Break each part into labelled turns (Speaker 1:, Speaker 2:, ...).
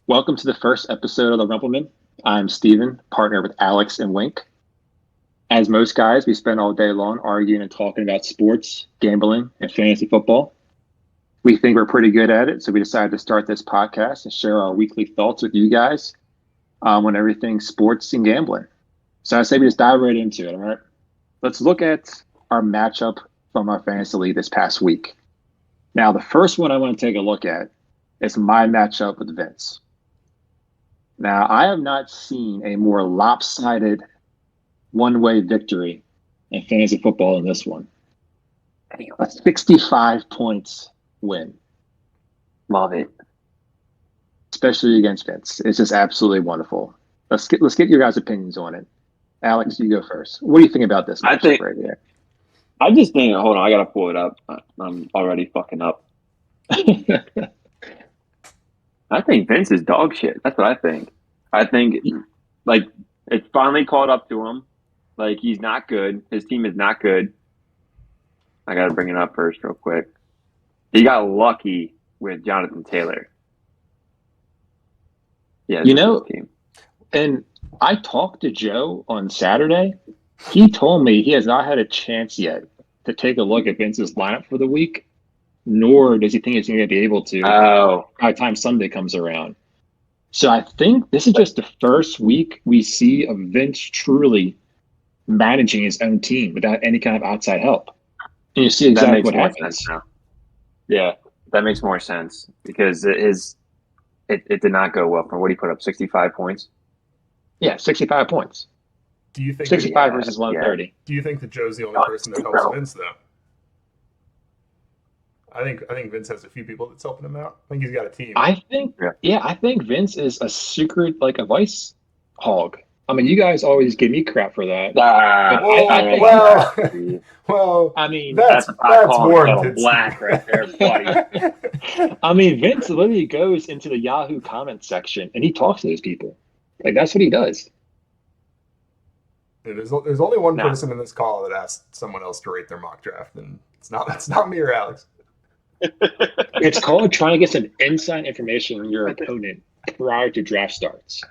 Speaker 1: Welcome to the first episode of the Rumplemen. I'm Steven, partner with Alex and Wink. As most guys, we spend all day long arguing and talking about sports, gambling, and fantasy football. We think we're pretty good at it, so we decided to start this podcast and share our weekly thoughts with you guys on everything sports and gambling. So I say we just dive right into it, all right? Let's look at our matchup from our fantasy league this past week. Now, the first one I want to take a look at is my matchup with Vince. Now, I have not seen a more lopsided one-way victory in fantasy football than this one. A 65 points win.
Speaker 2: Love it.
Speaker 1: Especially against Vince. It's just absolutely wonderful. Let's get your guys' opinions on it. Alex, you go first. What do you think about this matchup right here?
Speaker 2: I just think, hold on, I got to pull it up. I'm already fucking up. I think Vince is dog shit. That's what I think. I think, like, it's finally caught up to him. Like, he's not good. His team is not good. I got to bring it up first real quick. He got lucky with Jonathan Taylor. Yeah,
Speaker 1: team. And I talked to Joe on Saturday. He told me he has not had a chance yet to take a look at Vince's lineup for the week, nor does he think he's going to be able to by the time Sunday comes around. So I think this is just the first week we see of Vince truly managing his own team without any kind of outside help. And you see exactly what happens.
Speaker 2: Yeah, that makes more sense because it did not go well. From what he put up, 65 points.
Speaker 1: Yeah, 65 points.
Speaker 3: Do you think
Speaker 1: 65 versus 130?
Speaker 3: Yeah. Do you think that Joe's the only person that helps Vince though? I think Vince has a few people that's helping him out. I think he's got a team.
Speaker 1: I think Vince is a secret like a vice hog. I mean, you guys always give me crap for that. I mean,
Speaker 3: that's warranted.
Speaker 2: Black right there, buddy.
Speaker 1: I mean, Vince literally goes into the Yahoo comments section and he talks to those people. Like that's what he does.
Speaker 3: There's only one person in this call that asked someone else to rate their mock draft, and it's not me or Alex.
Speaker 1: It's called trying to get some inside information on your opponent prior to draft starts.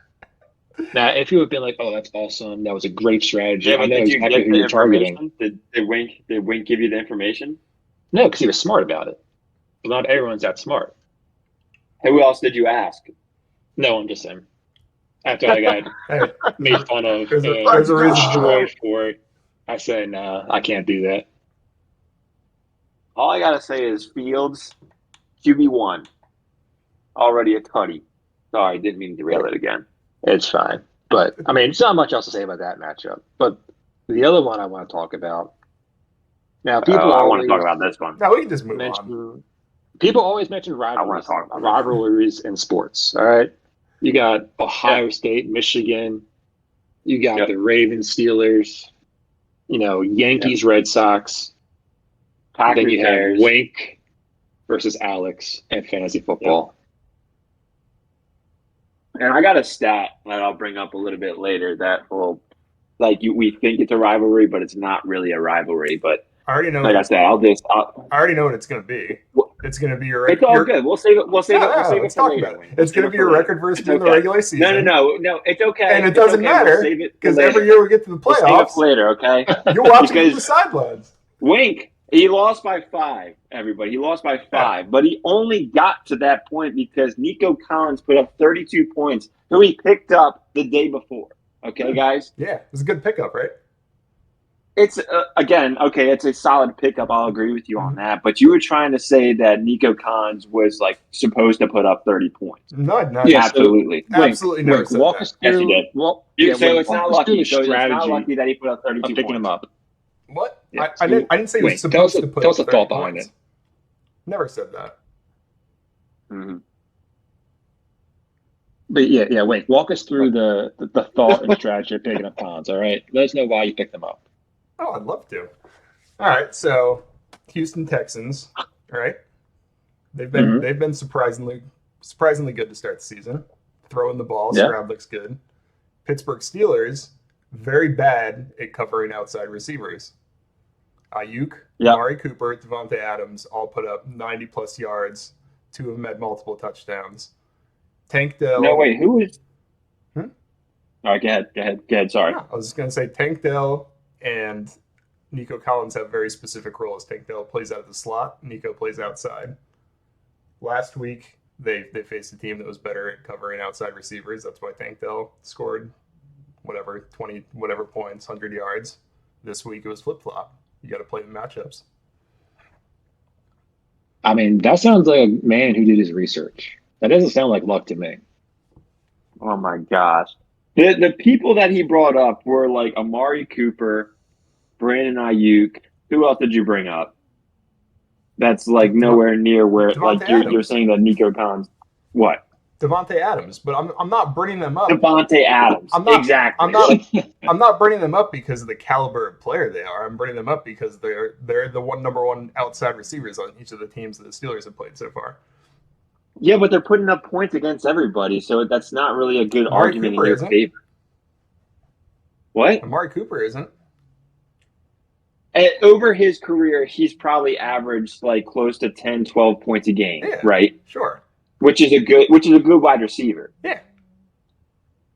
Speaker 1: Now, if you had been like, "Oh, that's awesome. That was a great strategy,"
Speaker 2: yeah, but
Speaker 1: I know
Speaker 2: did you
Speaker 1: exactly
Speaker 2: get
Speaker 1: who
Speaker 2: the
Speaker 1: you're targeting.
Speaker 2: Did Wink give you the information?
Speaker 1: No, because he was smart about it. But not everyone's that smart.
Speaker 2: Who else did you ask?
Speaker 1: No, I'm just saying. After I got made fun of
Speaker 3: there's a reason
Speaker 1: for it, I said, "No, I can't do that."
Speaker 2: All I gotta say is Fields, QB1, already a tutty. Sorry, didn't mean to derail it again.
Speaker 1: It's fine. But, I mean, there's not much else to say about that matchup. But the other one I want to talk about. Now, people
Speaker 2: I want to talk about this one.
Speaker 3: No, we can just move on.
Speaker 1: People always mention rivalries in sports, all right? You got Ohio State, Michigan. You got the Ravens, Steelers. Yankees, Red Sox.
Speaker 2: Packers,
Speaker 1: then you have Wink versus Alex in fantasy football.
Speaker 2: And I got a stat that I'll bring up a little bit later that will, we think it's a rivalry, but it's not really a rivalry. But
Speaker 3: I already know.
Speaker 2: Like I said, I
Speaker 3: already know what it's going to be. It's going to be your.
Speaker 2: It's all good. We'll save it. We'll save it for later.
Speaker 3: It's going to be your record versus the regular season.
Speaker 2: No. It's okay.
Speaker 3: And it doesn't matter because every year we get to the playoffs.
Speaker 2: We'll save it for later, okay?
Speaker 3: You're watching from the sidelines.
Speaker 2: Wink. He lost by 5, everybody. He lost by 5. But he only got to that point because Nico Collins put up 32 points, who he picked up the day before. Okay, guys?
Speaker 3: Yeah, it was a good pickup, right?
Speaker 2: It's, it's a solid pickup. I'll agree with you on that. But you were trying to say that Nico Collins was, supposed to put up 30 points.
Speaker 3: No.
Speaker 2: Yeah, absolutely.
Speaker 3: Absolutely no.
Speaker 1: Walk us through.
Speaker 2: Yes, you did.
Speaker 1: Well,
Speaker 2: so it's not lucky. So it's not lucky that he put up 32
Speaker 1: picking him up.
Speaker 3: What? Yeah, I didn't say he was supposed to put
Speaker 1: tell us the thought behind it.
Speaker 3: Never said that.
Speaker 2: Mm-hmm.
Speaker 1: But Wink, walk us through the thought and strategy of picking up Collins, all right? Let us know why you picked them up.
Speaker 3: Oh, I'd love to. All right, so Houston Texans, all right? They've been surprisingly good to start the season. Throwing the ball, Stroud looks good. Pittsburgh Steelers, very bad at covering outside receivers. Ayuk, Amari Cooper, Devontae Adams all put up 90-plus yards. 2 of them had multiple touchdowns. Tank Dell.
Speaker 2: No, wait, who is?
Speaker 3: Hmm?
Speaker 2: All right, go ahead. Sorry.
Speaker 3: No, I was just going to say Tank Dell and Nico Collins have very specific roles. Tank Dell plays out of the slot. Nico plays outside. Last week, they faced a team that was better at covering outside receivers. That's why Tank Dell scored 20 points, 100 yards. This week it was flip flop. You got to play the matchups.
Speaker 1: I mean, that sounds like a man who did his research. That doesn't sound like luck to me.
Speaker 2: Oh my gosh. The people that he brought up were like Amari Cooper, Brandon Ayuk. Who else did you bring up? That's like nowhere near where like you're saying that Nico Collins. What?
Speaker 3: Devontae Adams, but I'm not bringing them up.
Speaker 2: Devontae Adams. Exactly.
Speaker 3: I'm not bringing them up because of the caliber of player they are. I'm bringing them up because they're the number one outside receivers on each of the teams that the Steelers have played so far.
Speaker 2: Yeah, but they're putting up points against everybody, so that's not really a good argument in your favor. What?
Speaker 3: Amari Cooper isn't.
Speaker 2: Over his career, he's probably averaged like close to 10, 12 points a game, right?
Speaker 3: Sure.
Speaker 2: Which is a good wide receiver.
Speaker 3: Yeah.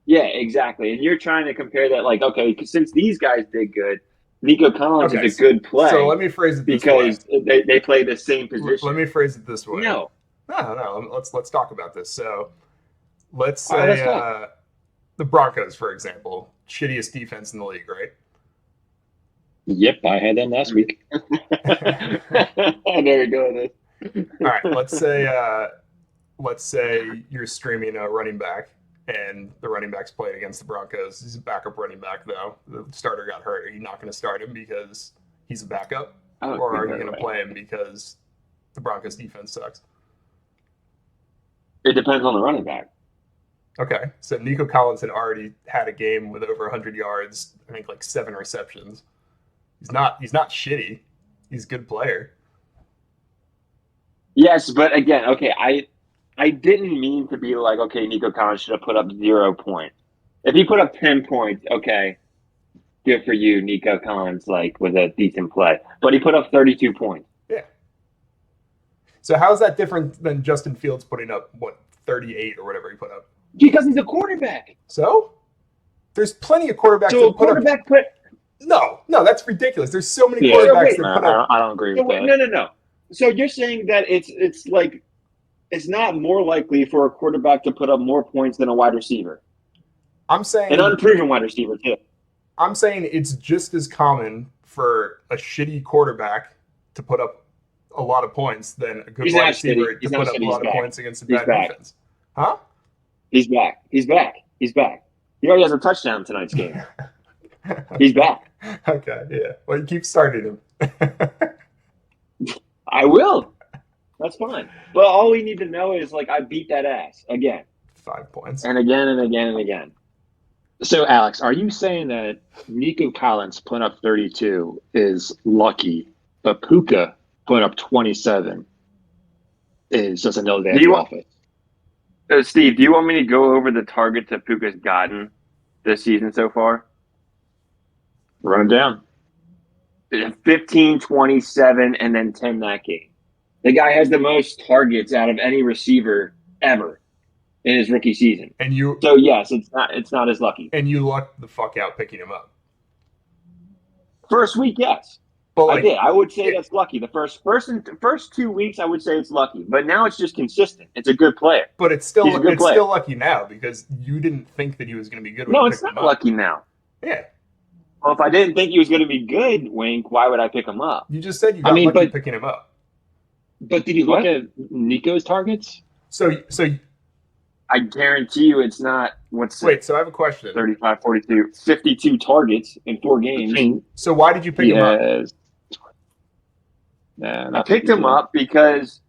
Speaker 2: Yeah, exactly. And you're trying to compare that, like, okay, since these guys did good, Nico Collins is a good play.
Speaker 3: So let me phrase it this way.
Speaker 2: Because they play the same position.
Speaker 3: Let me phrase it this way.
Speaker 2: No.
Speaker 3: Let's talk about this. So let's say the Broncos, for example, shittiest defense in the league, right?
Speaker 1: Yep, I had them last week.
Speaker 2: There you go.
Speaker 3: All right, let's say you're streaming a running back, and the running back's playing against the Broncos. He's a backup running back, though. The starter got hurt. Are you not going to start him because he's a backup? Or are you going to play him because the Broncos defense sucks?
Speaker 2: It depends on the running back.
Speaker 3: Okay, so Nico Collins had already had a game with over 100 yards, I think like 7 receptions. He's not shitty. He's a good player.
Speaker 2: Yes, but again, okay, I didn't mean to be like, okay, Nico Collins should have put up 0 points. If he put up 10 points, okay, good for you, Nico Collins, like, with a decent play. But he put up 32 points.
Speaker 3: Yeah. So how is that different than Justin Fields putting up, 38 or whatever he put up?
Speaker 2: Because he's a quarterback.
Speaker 3: So? There's plenty of quarterbacks
Speaker 2: that put up...
Speaker 3: No, that's ridiculous. There's so many quarterbacks that put up...
Speaker 1: I don't agree with that.
Speaker 2: No. So you're saying that it's like... It's not more likely for a quarterback to put up more points than a wide receiver.
Speaker 3: I'm saying...
Speaker 2: An unproven wide receiver, too.
Speaker 3: I'm saying it's just as common for a shitty quarterback to put up a lot of points than a good wide receiver to put up a lot of points against a bad defense. Huh?
Speaker 2: He's back. He already has a touchdown in tonight's game. He's back.
Speaker 3: Okay, yeah. Well, you keep starting him.
Speaker 2: I will. That's fine. But all we need to know is, like, I beat that ass again.
Speaker 3: 5 points.
Speaker 2: And again and again and again.
Speaker 1: So, Alex, are you saying that Nico Collins putting up 32 is lucky, but Puka putting up 27 is just another day at the office?
Speaker 2: Steve, do you want me to go over the targets that Puka's gotten this season so far?
Speaker 1: Run them
Speaker 2: down. 15, 27, and then 10 that game. The guy has the most targets out of any receiver ever in his rookie season. So yes, it's not as lucky.
Speaker 3: And you lucked the fuck out picking him up.
Speaker 2: First week, yes. But I did. I would say that's lucky. The first 2 weeks, I would say it's lucky. But now it's just consistent. It's a good player.
Speaker 3: But it's still lucky now because you didn't think that he was going to be good.
Speaker 2: No, it's not lucky now.
Speaker 3: Yeah.
Speaker 2: Well, if I didn't think he was going to be good, Wink, why would I pick him up?
Speaker 3: You just said you got lucky picking him up.
Speaker 1: But did you look at Nico's targets?
Speaker 3: So
Speaker 2: I guarantee you it's not
Speaker 3: so I have a question.
Speaker 2: 35, 42, 52 targets in 4 games.
Speaker 3: So why did you pick him up?
Speaker 2: I picked him up because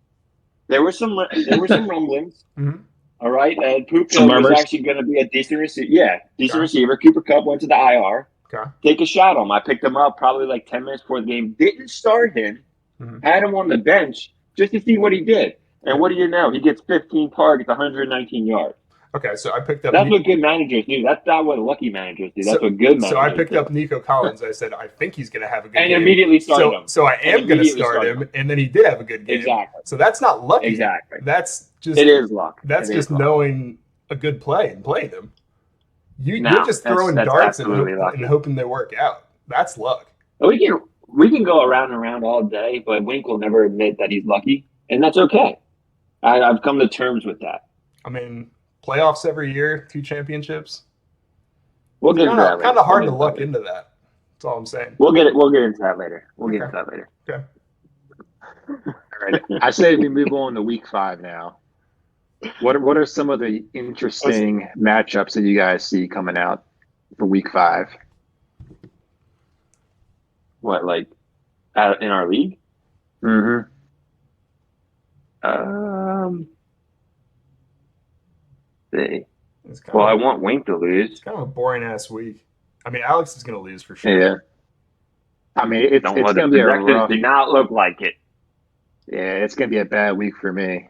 Speaker 2: there were some rumblings.
Speaker 3: Mm-hmm.
Speaker 2: All right, Puka was actually going to be a decent receiver. Yeah, decent receiver. Cooper Kupp went to the IR.
Speaker 3: Okay.
Speaker 2: Take a shot on him. I picked him up probably like 10 minutes before the game. Didn't start him.
Speaker 3: Mm-hmm.
Speaker 2: Had him on the bench just to see what he did. And what do you know? He gets 15 targets, 119 yards.
Speaker 3: Okay, so I picked up.
Speaker 2: That's what good managers do. That's not what lucky managers do. That's what good managers do.
Speaker 3: So I picked up Nico Collins. I said I think he's going to have a good game.
Speaker 2: And immediately started him.
Speaker 3: So I am going to start him, and then he did have a good game.
Speaker 2: Exactly.
Speaker 3: So that's not lucky.
Speaker 2: Exactly.
Speaker 3: That's just
Speaker 2: it is luck.
Speaker 3: That's just knowing a good play and playing him. You're just throwing
Speaker 2: that's
Speaker 3: darts and hoping they work out. That's luck.
Speaker 2: We can go around and around all day, but Wink will never admit that he's lucky, and that's okay. I've come to terms with that.
Speaker 3: I mean, playoffs every year, 2 championships.
Speaker 2: We'll get into that later.
Speaker 3: Kind of hard to luck into that. That's all I'm saying.
Speaker 2: We'll get into that later.
Speaker 3: Okay.
Speaker 1: All right. I say we move on to week 5 now. What are some of the interesting matchups that you guys see coming out for week 5?
Speaker 2: What, like in our league?
Speaker 1: Mm-hmm.
Speaker 2: I want Wink to lose.
Speaker 3: It's kind of a boring ass week. I mean, Alex is going to lose for sure.
Speaker 1: Yeah. I mean, it's going to be a rough.
Speaker 2: Do not look like it.
Speaker 1: Yeah, it's going to be a bad week for me.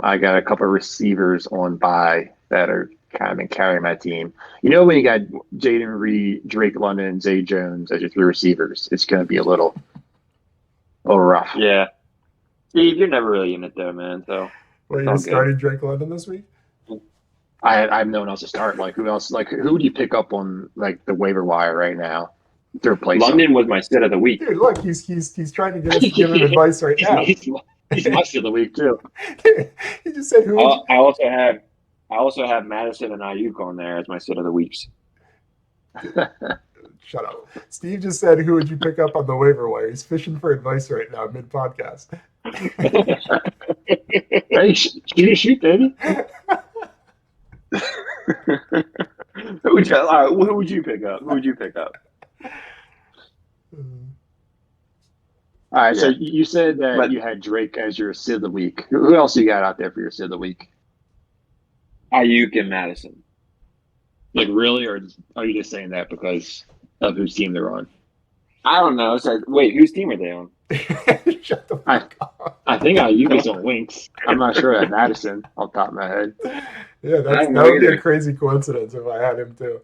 Speaker 1: I got a couple of receivers on bye that are kind of been carrying my team. You know, when you got Jaden Reed, Drake London, and Zay Jones as your 3 receivers, it's going to be a little rough.
Speaker 2: Yeah. Steve, you're never really in it though, man. So.
Speaker 3: Well, you started Drake London this week?
Speaker 1: I have no one else to start. Like, who else? Like, who do you pick up on like the waiver wire right now to replace
Speaker 2: London? Was my sit of the week.
Speaker 3: Dude, look, he's trying to get us to give him advice right now.
Speaker 1: He's my sit of the week too.
Speaker 3: He just said who.
Speaker 2: I also have Madison and Ayuk on there as my sit of the weeks.
Speaker 3: Shut up. Steve just said, who would you pick up on the waiver wire? He's fishing for advice right now mid-podcast.
Speaker 1: Hey, shoot, baby.
Speaker 2: Who would you pick up?
Speaker 1: All right, so you said that you had Drake as your sit of the week. Who else you got out there for your sit of the week?
Speaker 2: Ayuk and Madison.
Speaker 1: Like, really, or are you just saying that because of whose team they're on?
Speaker 2: I don't know. So, wait, whose team are they on?
Speaker 3: Shut the fuck up.
Speaker 1: I think Ayuk is on Winks. I'm not sure at Madison off the top of my head.
Speaker 3: Yeah, that would be a crazy coincidence if I had him too.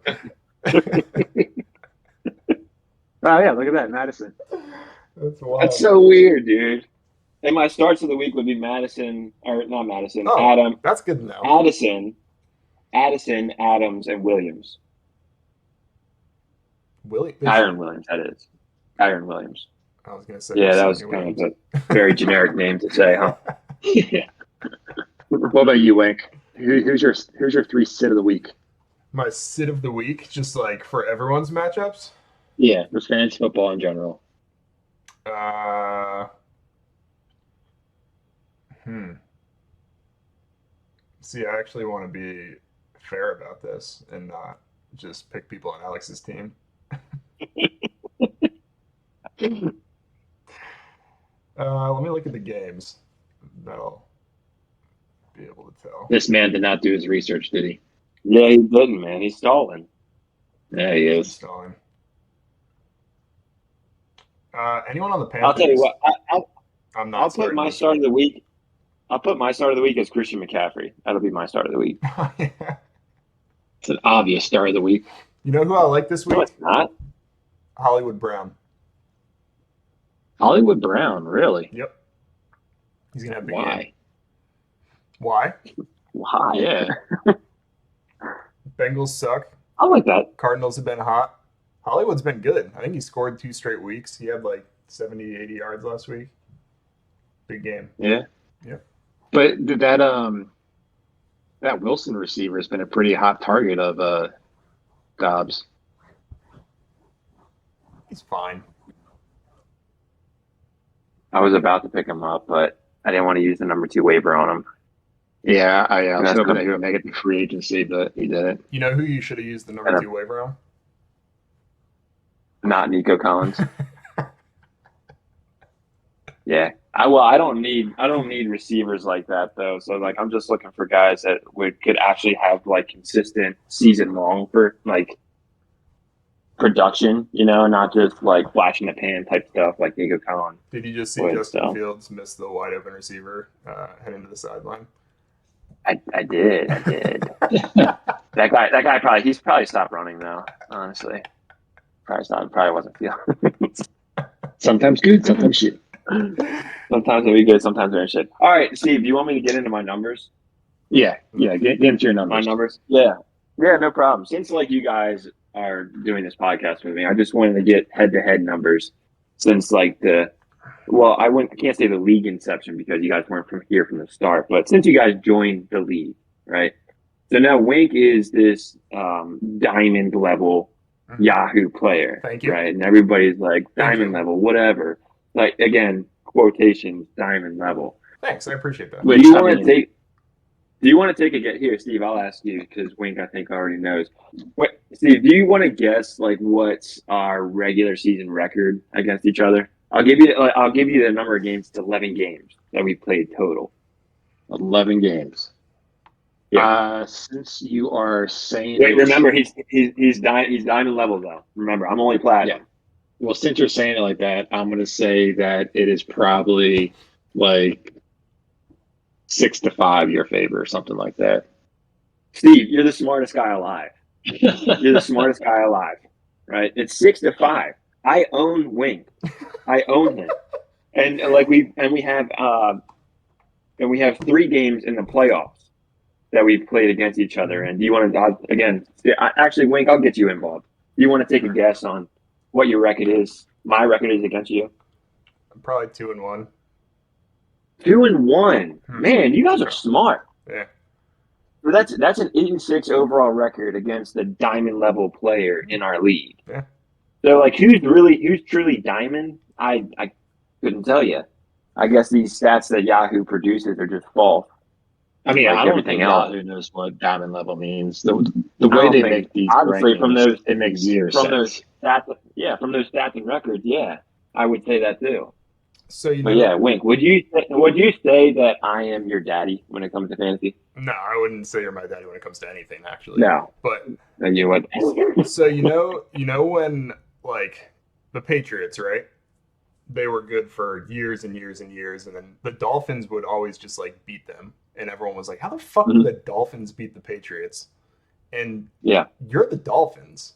Speaker 1: Oh, yeah, look at that, Madison.
Speaker 3: That's wild.
Speaker 2: That's so weird, dude. And my starts of the week would be Madison, or not Madison, Adam.
Speaker 3: That's good to know.
Speaker 2: Addison, Adams, and Williams. Iron Williams, that is. Iron Williams.
Speaker 3: I was going to say.
Speaker 2: Yeah, that was kind of a very generic name to say, huh?
Speaker 1: Yeah. What about you, Wink? Who's your 3 sit of the week?
Speaker 3: My sit of the week, just like for everyone's matchups?
Speaker 1: Yeah, for fantasy football in general.
Speaker 3: See, I actually want to be fair about this and not just pick people on Alex's team. Let me look at the games. That'll be able to tell.
Speaker 1: This man did not do his research, did he?
Speaker 2: Yeah, he didn't, man. He's stalling.
Speaker 1: Yeah, he is.
Speaker 3: Stalling. Anyone on the Panthers?
Speaker 2: I'll tell you what.
Speaker 3: I'm not.
Speaker 2: I'll put my start of the week. I'll put my start of the week as Christian McCaffrey. That'll be my start of the week.
Speaker 3: Yeah.
Speaker 1: It's an obvious start of the week.
Speaker 3: You know who I like this week?
Speaker 2: No, it's not.
Speaker 3: Hollywood Brown.
Speaker 1: Hollywood Brown, really?
Speaker 3: Yep. He's gonna have a big
Speaker 1: Why?
Speaker 3: game. Why?
Speaker 2: Why?
Speaker 1: Yeah.
Speaker 3: Bengals suck.
Speaker 2: I like that.
Speaker 3: Cardinals have been hot. Hollywood's been good. I think he scored 2 straight weeks. He had like 70, 80 yards last week. Big game.
Speaker 1: Yeah.
Speaker 3: Yep.
Speaker 1: But that Wilson receiver has been a pretty hot target of Dobbs.
Speaker 3: He's fine.
Speaker 2: I was about to pick him up, but I didn't want to use the number 2 waiver on him.
Speaker 1: Yeah, I was hoping that he would make it through free agency, but he didn't.
Speaker 3: You know who you should have used the number 2 waiver on?
Speaker 2: Not Nico Collins. Yeah. I don't need receivers like that though. So like I'm just looking for guys that could actually have like consistent season long for like production, not just like flash in the pan type stuff like Nico Collins.
Speaker 3: Did you just see Justin Fields miss the wide open receiver head into the sideline?
Speaker 2: I did. That guy he's probably stopped running though. Honestly, probably wasn't feeling.
Speaker 1: Sometimes good, sometimes shit.
Speaker 2: Sometimes it'll be good, sometimes they're shit. All right, Steve, do you want me to get into my numbers?
Speaker 1: Yeah. Get into your
Speaker 2: My
Speaker 1: numbers.
Speaker 2: numbers? Yeah, no problem. Since like you guys are doing this podcast with me, I just wanted to get head-to-head numbers since like I can't say the league inception because you guys weren't from here from the start, but since you guys joined the league, right? So now Wink is this diamond level Yahoo player,
Speaker 3: Thank you.
Speaker 2: right? And everybody's like diamond level, whatever. Like again, quotations, diamond level.
Speaker 3: Thanks, I appreciate that.
Speaker 1: Which,
Speaker 2: Do you want to take a guess here, Steve? I'll ask you because Wink, I think, already knows. Steve, do you want to guess like what's our regular season record against each other? I'll give you the number of games. It's 11 games that we played total.
Speaker 1: 11 games.
Speaker 2: Yeah.
Speaker 1: Since you are saying,
Speaker 2: Wait, remember he's diamond level though. Remember, I'm only platinum.
Speaker 1: Yeah. Well, since you're saying it like that, I'm going to say that it is probably like 6-5 your favor or something like that.
Speaker 2: Steve, you're the smartest guy alive. You're the smartest guy alive, right? It's 6-5. I own Wink. I own him, and we have 3 games in the playoffs that we've played against each other. And do you want to actually, Wink? I'll get you involved. Do you want to take a guess on what your record is? My record is against you.
Speaker 3: I'm probably 2-1.
Speaker 2: 2-1. Man, you guys are smart.
Speaker 3: Yeah.
Speaker 2: Well, that's an 8-6 overall record against the diamond level player in our league.
Speaker 3: Yeah.
Speaker 2: So like, who's truly diamond? I couldn't tell you. I guess these stats that Yahoo produces are just false.
Speaker 1: I mean,
Speaker 2: like
Speaker 1: I don't
Speaker 2: everything
Speaker 1: think
Speaker 2: else.
Speaker 1: Yahoo knows what diamond level means. The way they make these
Speaker 2: obviously
Speaker 1: rankings, it makes zero sense.
Speaker 2: From those stats and records, yeah, I would say that too.
Speaker 3: So
Speaker 2: But yeah, Wink, would you say that I am your daddy when it comes to fantasy?
Speaker 3: No, I wouldn't say you're my daddy when it comes to anything, actually.
Speaker 2: No,
Speaker 3: but
Speaker 2: you would.
Speaker 3: So you know when like the Patriots, right? They were good for years and years and years, and then the Dolphins would always just like beat them, and everyone was like, "How the fuck do the Dolphins beat the Patriots?" And
Speaker 2: yeah,
Speaker 3: you're the Dolphins,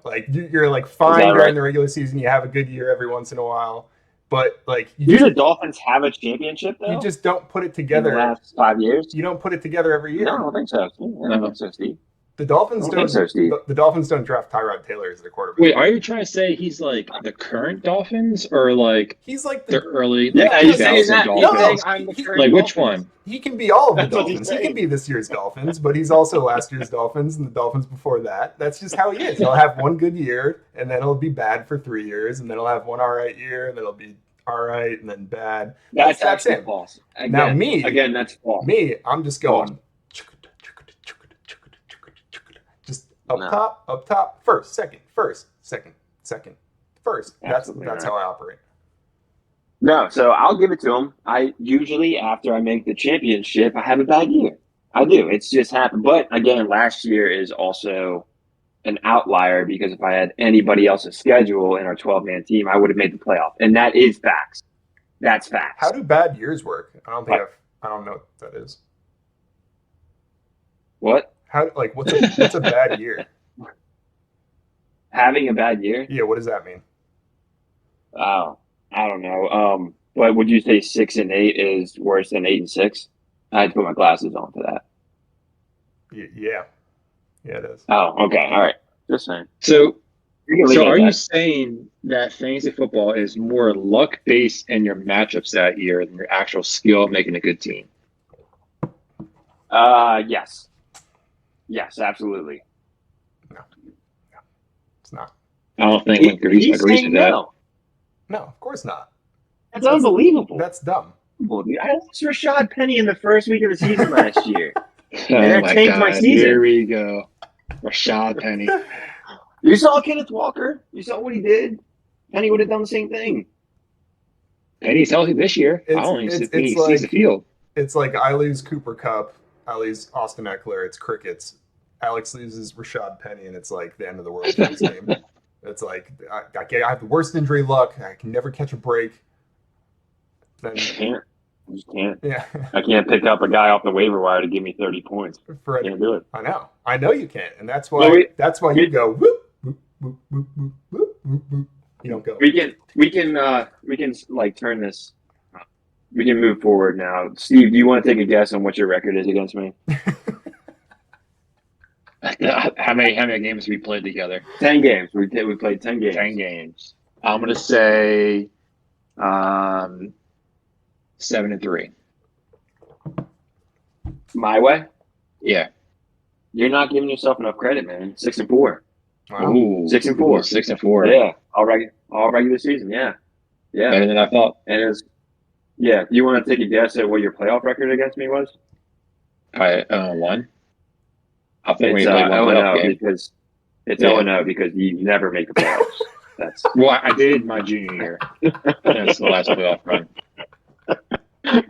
Speaker 3: like you're like fine during the regular season. You have a good year every once in a while. But like,
Speaker 2: the Dolphins have a championship though?
Speaker 3: You just don't put it together.
Speaker 2: In the last 5 years,
Speaker 3: you don't put it together every year.
Speaker 2: No, I don't think so. I don't think so, Steve.
Speaker 3: The Dolphins don't. The Dolphins don't draft Tyrod Taylor as their quarterback.
Speaker 1: Wait, are you trying to say he's like the current Dolphins or like
Speaker 3: he's like
Speaker 1: the early?
Speaker 2: Yeah,
Speaker 1: he's saying that.
Speaker 2: Dolphins?
Speaker 1: Like which one?
Speaker 3: He can be all of the Dolphins. He can be this year's Dolphins, but he's also last year's Dolphins and the Dolphins before that. That's just how he is. He'll have one good year, and then he'll be bad for 3 years, and then he'll have one all right year, and then he'll be all right, and then bad.
Speaker 2: That's him. False.
Speaker 3: Again, now
Speaker 2: again, that's false.
Speaker 3: I'm just going just up top, first, second, first. That's how I operate.
Speaker 2: No, so I'll give it to him. I usually, after I make the championship, I have a bad year. I do. It's just happened. But again, last year is also an outlier because if I had anybody else's schedule in our 12-man team, I would have made the playoff. And that is facts. That's facts.
Speaker 3: How do bad years work? I don't know what that is.
Speaker 2: What?
Speaker 3: What's a bad year?
Speaker 2: Having a bad year?
Speaker 3: Yeah, what does that mean?
Speaker 2: Oh, I don't know. What would you say 6-8 is worse than 8-6? I had to put my glasses on for that.
Speaker 3: Yeah. Yeah, it is.
Speaker 2: Oh, okay. All right. Just saying.
Speaker 1: So are you saying that fantasy football is more luck-based in your matchups that year than your actual skill of making a good team?
Speaker 2: Yes. Yes, absolutely.
Speaker 3: No, it's not.
Speaker 1: I don't think Link agrees with that.
Speaker 3: No, of course not.
Speaker 2: That's unbelievable.
Speaker 3: That's dumb.
Speaker 2: I lost Rashad Penny in the first week of the season last year.
Speaker 1: Oh my God. Here we go. Rashad Penny.
Speaker 2: You saw Kenneth Walker. You saw what he did. Penny would have done the same thing.
Speaker 1: Penny's healthy this year. I only see the field.
Speaker 3: It's like I lose Cooper Kupp. I lose Austin Eckler. It's crickets. Alex loses Rashad Penny, and it's like the end of the world for this game. It's like I have the worst injury luck. I can never catch a break. Then
Speaker 2: I just can't.
Speaker 3: Yeah.
Speaker 2: I can't pick up a guy off the waiver wire to give me 30 points. Can't do it.
Speaker 3: I know you can't, and that's why you go whoop whoop whoop whoop whoop whoop whoop whoop. You don't go.
Speaker 2: We can like turn this. We can move forward now. Steve, do you want to take a guess on what your record is against me?
Speaker 1: How many games have we played together?
Speaker 2: 10 games. We played 10 games.
Speaker 1: 10 games. I'm gonna say 7-3.
Speaker 2: My way?
Speaker 1: Yeah.
Speaker 2: You're not giving yourself enough credit, man. 6-4.
Speaker 3: Wow.
Speaker 1: Ooh,
Speaker 2: 6-4.
Speaker 1: 6-4.
Speaker 2: Yeah. All regular season. Yeah. Yeah.
Speaker 1: Better than I thought.
Speaker 2: And it's yeah. Do you want to take a guess at what your playoff record against me was?
Speaker 1: I 1. I think we
Speaker 2: It's
Speaker 1: played one playoff game.
Speaker 2: because it's 0-0 because you never make the playoffs. That's
Speaker 1: Well, I did my junior year. That's the last playoff run.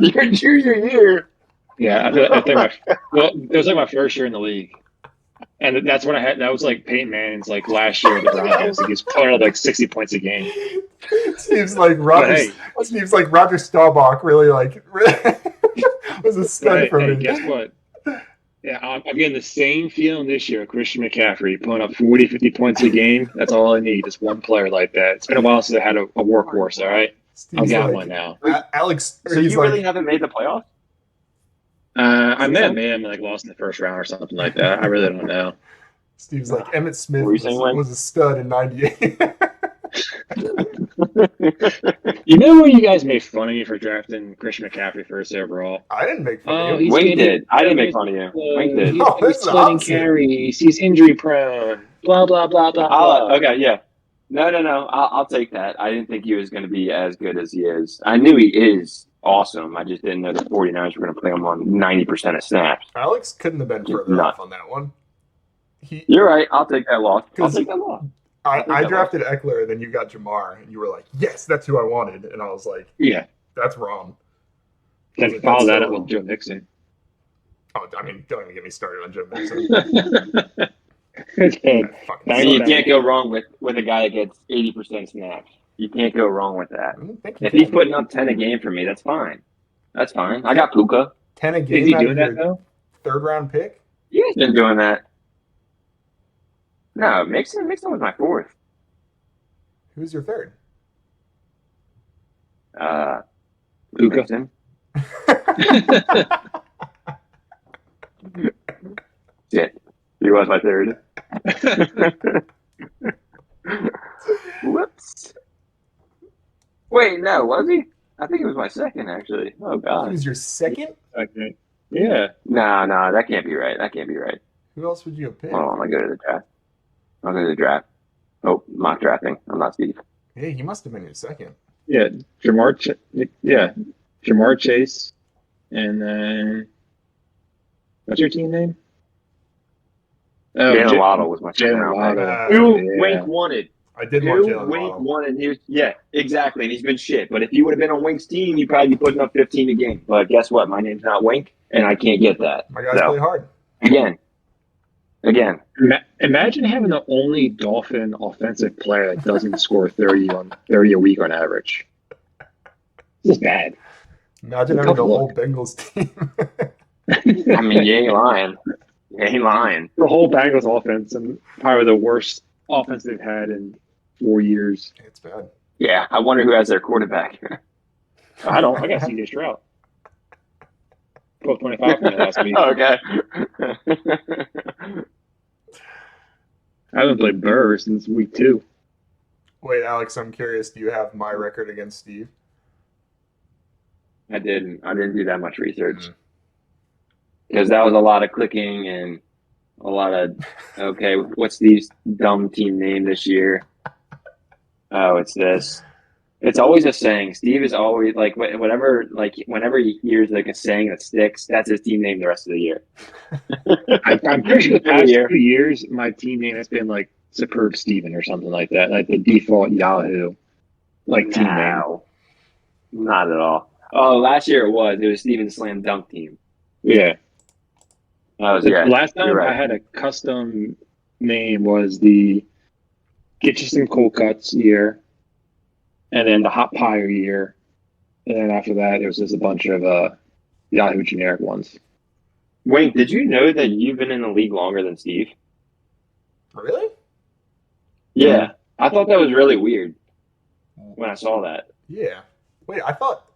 Speaker 2: your junior year.
Speaker 1: Yeah, I think it was like my first year in the league, and that's when I had. That was like Peyton Manning's like last year with the Broncos. Like, he was putting up like 60 points a game.
Speaker 3: Seems like Roger Staubach really was a stud for me.
Speaker 1: Guess what? Yeah, I'm getting the same feeling this year. Christian McCaffrey putting up 40, 50 points a game. That's all I need. Just one player like that. It's been a while since I had a workhorse. All right, I've got one now.
Speaker 3: Alex,
Speaker 2: So you really haven't made the playoffs?
Speaker 1: I may have made him lost in the first round or something like that. I really don't know.
Speaker 3: Steve's like Emmitt Smith was a stud in '98.
Speaker 1: You know when you guys made fun of me for drafting Christian McCaffrey first overall?
Speaker 3: I didn't make fun of
Speaker 1: you.
Speaker 2: Wink did. I didn't make fun of you. Wink did.
Speaker 1: He's splitting carries. He's injury prone. Blah, blah, blah, blah, blah.
Speaker 2: Okay, yeah. No. I'll take that. I didn't think he was going to be as good as he is. I knew he is awesome. I just didn't know the 49ers were going to play him on 90% of snaps.
Speaker 3: Alex couldn't have been further off on that one.
Speaker 2: You're right. I'll take that loss.
Speaker 3: I drafted Eckler, and then you got Jamar, and you were like, yes, that's who I wanted. And I was like,
Speaker 1: yeah,
Speaker 3: that's wrong.
Speaker 1: Then follow that up with Joe Mixon.
Speaker 3: Oh, I mean, don't even get me started on Joe Mixon.
Speaker 2: You can't go wrong with a guy that gets 80% snaps. You can't go wrong with that. If he's putting up 10 a game for me, that's fine. That's fine. I got Puka.
Speaker 3: 10 a game.
Speaker 1: Is he doing that though?
Speaker 3: Third round pick?
Speaker 2: Yeah, he's been doing that. No, Mixon was my fourth.
Speaker 3: Who's your third?
Speaker 1: Puka.
Speaker 2: Mixon. Shit. He was my third. Whoops. Wait, no, was he? I think it was my second, actually. Oh, God.
Speaker 3: He was your second?
Speaker 1: Okay. Yeah.
Speaker 2: No, that can't be right.
Speaker 3: Who else would you have picked?
Speaker 2: Hold on, I'll go to the draft. Oh, mock drafting. I'm not Steve.
Speaker 3: Hey, he must have been your second.
Speaker 1: Yeah, Jamar Chase, and then what's your team name? Oh,
Speaker 2: Jalen Waddle was my second round pick. Who Wink wanted.
Speaker 3: I did want Jalen
Speaker 2: Wink
Speaker 3: Waddle.
Speaker 2: wanted. He was, yeah, exactly, and he's been shit. But if he would have been on Wink's team, he'd probably be putting up 15 a game. But guess what? My name's not Wink, and I can't get that.
Speaker 3: My guys play hard.
Speaker 2: Again.
Speaker 1: Imagine having the only Dolphin offensive player that doesn't score 30 a week on average. This is bad.
Speaker 3: Imagine having the whole Bengals team.
Speaker 2: I mean, you ain't lying.
Speaker 1: The whole Bengals offense, and probably the worst offense they've had in 4 years.
Speaker 3: It's bad.
Speaker 2: Yeah, I wonder who has their quarterback.
Speaker 1: I got CJ Stroud. 12-25 for me last week.
Speaker 2: Okay.
Speaker 1: I haven't played Burr since week 2.
Speaker 3: Wait, Alex, I'm curious. Do you have my record against Steve?
Speaker 2: I didn't do that much research because that was a lot of clicking and a lot of what's Steve's dumb team name this year? Oh, it's this. It's always a saying. Steve is always whenever he hears a saying that sticks, that's his team name the rest of the year.
Speaker 1: I'm pretty sure the past 2 years, my team name has been Superb Steven or something like that, like the default Yahoo team name.
Speaker 2: Not at all. Oh, last year it was Steven Slam Dunk Team.
Speaker 1: Yeah.
Speaker 2: Last
Speaker 1: time I had a custom name was the Get You Some Cold Cuts year, and then the Hot Pyre year, And then after that, it was just a bunch of Yahoo generic ones.
Speaker 2: Wayne, did you know that you've been in the league longer than Steve?
Speaker 3: Really?
Speaker 2: Yeah. I thought that was really weird when I saw that.
Speaker 3: Yeah. Wait, I thought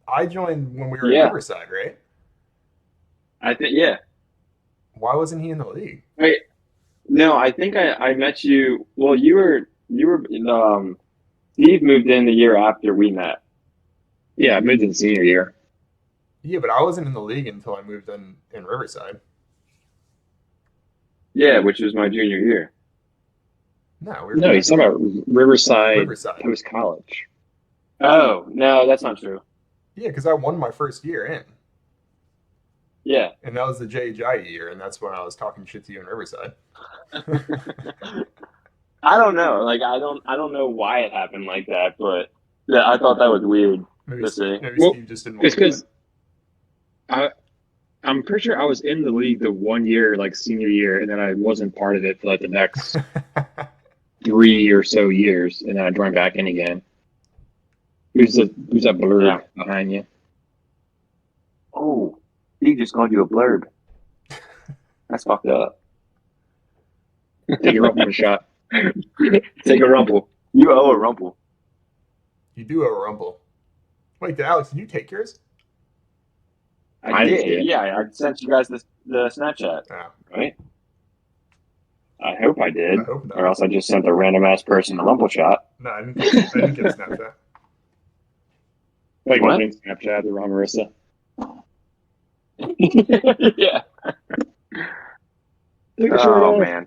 Speaker 3: I joined when we were in
Speaker 2: Yeah.
Speaker 3: Riverside, right?
Speaker 2: I think, yeah.
Speaker 3: Why wasn't he in the league?
Speaker 2: Wait, no, I think I met you. Well, Steve moved in the year after we met.
Speaker 1: Yeah, I moved in senior year.
Speaker 3: Yeah, but I wasn't in the league until I moved in Riverside.
Speaker 2: Yeah, which was my junior year.
Speaker 3: No, we were
Speaker 1: No, he's talking about Riverside post college.
Speaker 2: Oh, no, that's not true.
Speaker 3: Yeah, because I won my first year in.
Speaker 2: Yeah.
Speaker 3: And that was the JHI year, and that's when I was talking shit to you in Riverside.
Speaker 2: I don't know. Like I don't know why it happened like that, but yeah, I thought that was weird to see.
Speaker 3: Maybe
Speaker 1: Well,
Speaker 3: Steve just didn't want
Speaker 1: It's
Speaker 3: to play.
Speaker 1: because I'm pretty sure I was in the league the 1 year, like senior year, and then I wasn't part of it for like the next 3 or so years, and then I joined back in again. Who's that blurb behind you?
Speaker 2: Oh, he just called you a blurb. That's fucked up.
Speaker 1: Take a Rumpleman shot.
Speaker 2: Take a rumple. You owe a rumple.
Speaker 3: You do owe a rumble. Wait, Alex, did you take yours?
Speaker 2: I did. Yeah, I sent you guys the Snapchat.
Speaker 3: Oh.
Speaker 2: Right? I hope I did.
Speaker 3: I hope not.
Speaker 2: Or else I just sent a random ass person a rumple shot.
Speaker 3: No, I didn't get a Snapchat.
Speaker 1: Like
Speaker 2: What?
Speaker 1: opening Snapchat, the wrong Marissa.
Speaker 2: Yeah.
Speaker 1: Take a shirt
Speaker 2: Oh
Speaker 1: off.
Speaker 2: man.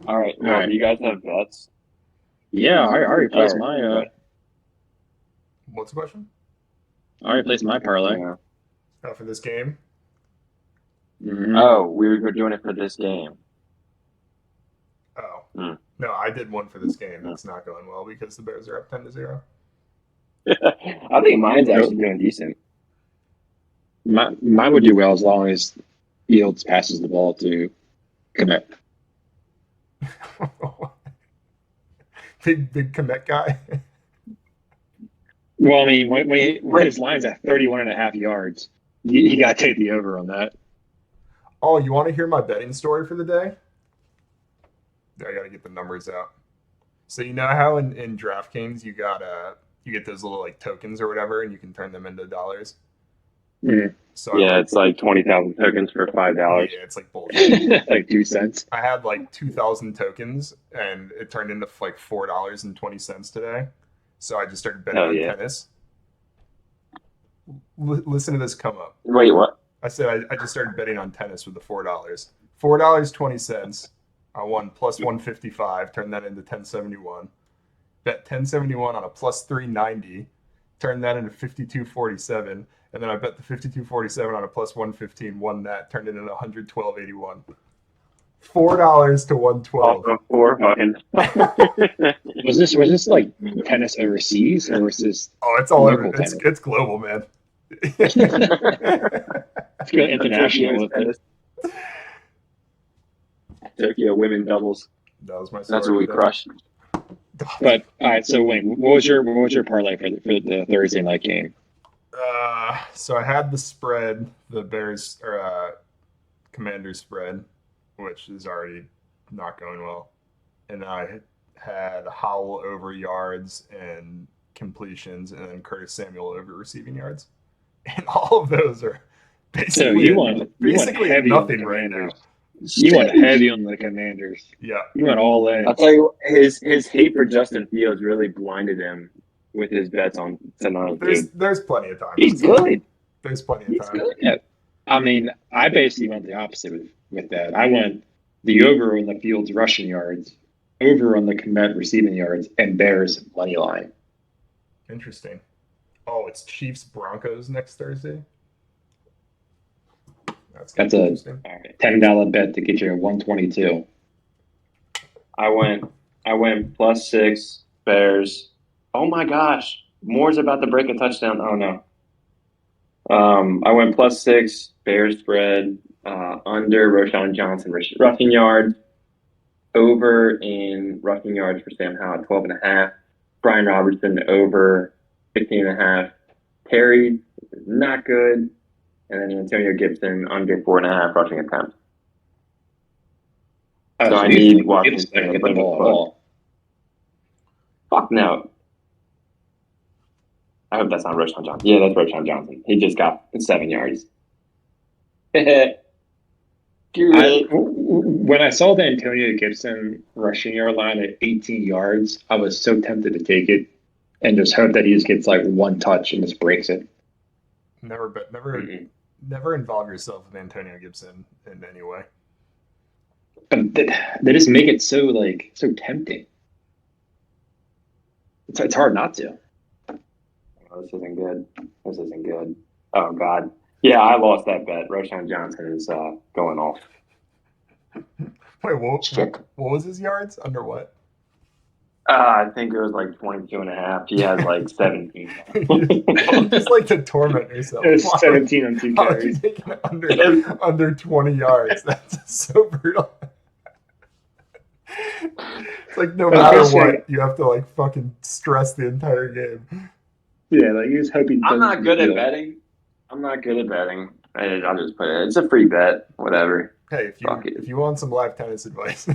Speaker 2: All right. Well,
Speaker 1: All right.
Speaker 2: do you guys have bets?
Speaker 1: Yeah, I already placed
Speaker 2: All right.
Speaker 1: my
Speaker 3: What's the question?
Speaker 1: I already placed my parlay.
Speaker 2: Yeah.
Speaker 3: Oh, for this game?
Speaker 1: Mhm.
Speaker 2: Oh, we were doing it for this game.
Speaker 3: Oh.
Speaker 2: Hmm.
Speaker 3: No, I did one for this game. That's not going well because the Bears are up 10-0.
Speaker 2: I think mine's actually doing decent.
Speaker 1: Mine would do well as long as Fields passes the ball to Komet.
Speaker 3: Big Komet guy.
Speaker 1: Well, I mean, when his line's at 31.5 yards, you got to take the over on that.
Speaker 3: Oh, you want to hear my betting story for the day? I got to get the numbers out. So you know how in DraftKings you get those little like tokens or whatever, and you can turn them into dollars.
Speaker 1: Mhm.
Speaker 3: So
Speaker 2: Yeah, it's like 20,000 tokens for $5.
Speaker 3: Yeah, it's like bullshit.
Speaker 1: Like 2 cents.
Speaker 3: I had like 2,000 tokens, and it turned into like $4.20 today. So I just started betting on tennis. Listen to this come up.
Speaker 2: Wait, what?
Speaker 3: I said I just started betting on tennis with the $4. $4.20. I won plus 155, turned that into 1071. Bet 1071 on a plus 390, turned that into 5247, and then I bet the 5247 on a plus 115, won that, turned it into 112.81. $4 to 112.
Speaker 2: Four fucking.
Speaker 1: Was this like tennis overseas, or was this?
Speaker 3: Oh, it's all over.
Speaker 1: Local tennis.
Speaker 3: It's global, man.
Speaker 1: Let's go international with it.
Speaker 2: Tokyo women doubles.
Speaker 3: That was my story.
Speaker 2: That's what we
Speaker 3: today.
Speaker 2: crushed.
Speaker 1: But all right, so Wayne, what was your parlay for the Thursday night game?
Speaker 3: So I had the spread, the Bears or Commanders spread, which is already not going well, and I had Howell over yards and completions, and then Curtis Samuel over receiving yards, and all of those are basically
Speaker 1: you want heavy
Speaker 3: nothing right now.
Speaker 1: You went heavy on the Commanders.
Speaker 3: Yeah,
Speaker 1: you went all in.
Speaker 2: I'll tell you, his hate for Justin Fields really blinded him with his bets on tonight.
Speaker 3: There's plenty of time.
Speaker 2: He's good.
Speaker 3: There's plenty of time.
Speaker 1: Yeah. I mean, I basically went the opposite with that. I went the over on the Fields rushing yards, over on the Komet receiving yards, and Bears money line.
Speaker 3: Interesting. Oh, it's Chiefs Broncos next Thursday.
Speaker 1: That's a $10 bet to get you a 122.
Speaker 2: I went plus 6 Bears. Oh my gosh, Moore's about to break a touchdown. Oh no. I went plus 6 Bears spread under Roshan Johnson rushing yards, over in rushing yards for Sam Howell 12.5. Brian Robertson over 15.5 carries, not good. And then Antonio Gibson under 4.5 rushing attempts. So I need Washington to put the ball. Fuck no. I hope that's not Roschon Johnson. Yeah, that's Roschon Johnson. He just got 7 yards.
Speaker 1: When I saw the Antonio Gibson rushing yard line at 18 yards, I was so tempted to take it and just hope that he just gets like one touch and just breaks it.
Speaker 3: Never involve yourself with Antonio Gibson in any way.
Speaker 1: But they just make it so tempting. It's hard not to.
Speaker 2: Oh, this isn't good. Oh God. Yeah, I lost that bet. Roschon Johnson is going off.
Speaker 3: Wait, what was his yards? Under what?
Speaker 2: I think it was like 22.5. He has like 17.
Speaker 3: Just like to torment yourself.
Speaker 1: It was 17 on 2
Speaker 3: How are you
Speaker 1: carries.
Speaker 3: taking under 20 yards? That's so brutal. It's like no matter what, you have to like fucking stress the entire game.
Speaker 1: Yeah, like you just hope he.
Speaker 2: I'm not good at betting. I'll just put it. It's a free bet. Whatever.
Speaker 3: Hey, if you want some live tennis advice.